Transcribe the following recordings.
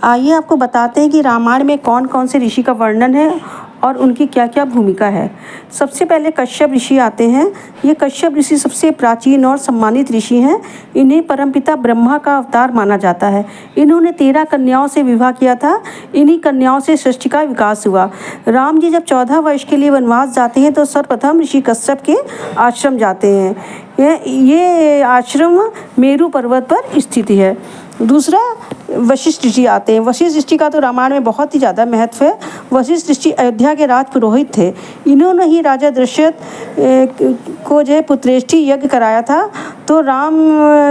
आइए आपको बताते हैं कि रामायण में कौन कौन से ऋषि का वर्णन है और उनकी क्या क्या भूमिका है। सबसे पहले कश्यप ऋषि आते हैं। ये कश्यप ऋषि सबसे प्राचीन और सम्मानित ऋषि हैं। इन्हें परमपिता ब्रह्मा का अवतार माना जाता है। इन्होंने 13 कन्याओं से विवाह किया था। इन्हीं कन्याओं से सृष्टि का विकास हुआ। राम जी जब 14 वर्ष के लिए वनवास जाते हैं तो सर्वप्रथम ऋषि कश्यप के आश्रम जाते हैं। ये आश्रम मेरु पर्वत पर स्थित है। दूसरा वशिष्ठ ऋषि आते हैं। वशिष्ठ ऋषि का तो रामायण में बहुत ही ज़्यादा महत्व है। वशिष्ठ ऋषि अयोध्या के राज पुरोहित थे। इन्होंने ही राजा दशरथ को जो है पुत्रेष्टि यज्ञ कराया था, तो राम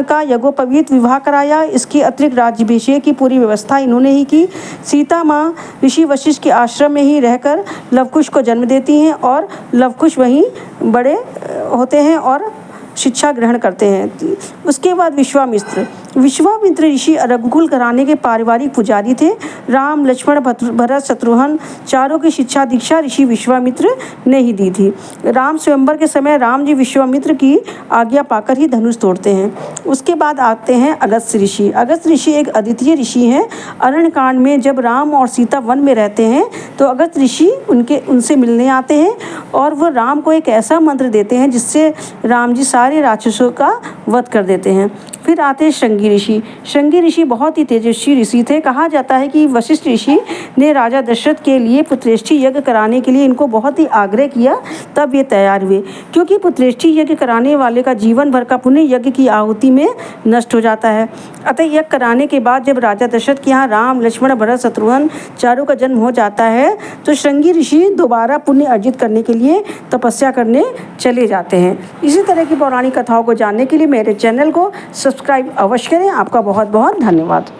का यज्ञोपवीत विवाह कराया। इसके अतिरिक्त राज्याभिषेक की पूरी व्यवस्था इन्होंने ही की। सीता माँ ऋषि वशिष्ठ के आश्रम में ही रहकर लवकुश को जन्म देती हैं और लवकुश वहीं बड़े होते हैं और शिक्षा ग्रहण करते हैं। उसके बाद विश्वामित्र ऋषि रघुकुल घराने के पारिवारिक पुजारी थे। राम लक्ष्मण भरत शत्रुघ्न चारों की शिक्षा दीक्षा ऋषि विश्वामित्र ने ही दी थी। राम स्वयंवर के समय राम जी विश्वामित्र की आज्ञा पाकर ही धनुष तोड़ते हैं। उसके बाद आते हैं अगस्त्य ऋषि। अगस्त्य ऋषि एक अद्वितीय ऋषि हैं। अरण्यकांड में जब राम और सीता वन में रहते हैं तो अगस्त्य ऋषि उनसे मिलने आते हैं और वो राम को एक ऐसा मंत्र देते हैं जिससे राम जी सारे राक्षसों का वध कर देते हैं। फिर आते हैं श्रृंगी ऋषि। श्रृंगी ऋषि बहुत ही तेजस्वी ऋषि थे। कहा जाता है कि वशिष्ठ ऋषि ने राजा दशरथ के लिए पुत्रेष्टि यज्ञ कराने के लिए इनको बहुत ही आग्रह किया, तब ये तैयार हुए, क्योंकि पुत्रेष्टि यज्ञ कराने वाले का जीवन भर का पुण्य यज्ञ की आहुति में नष्ट हो जाता है। अतः यज्ञ कराने के बाद जब राजा दशरथ के यहाँ राम लक्ष्मण भरत शत्रुघ्न चारों का जन्म हो जाता है तो श्रृंगी ऋषि दोबारा पुण्य अर्जित करने के लिए तपस्या करने चले जाते हैं। इसी तरह की पौराणिक कथाओं को जानने के लिए मेरे चैनल को सब्सक्राइब अवश्य करें। आपका बहुत बहुत धन्यवाद।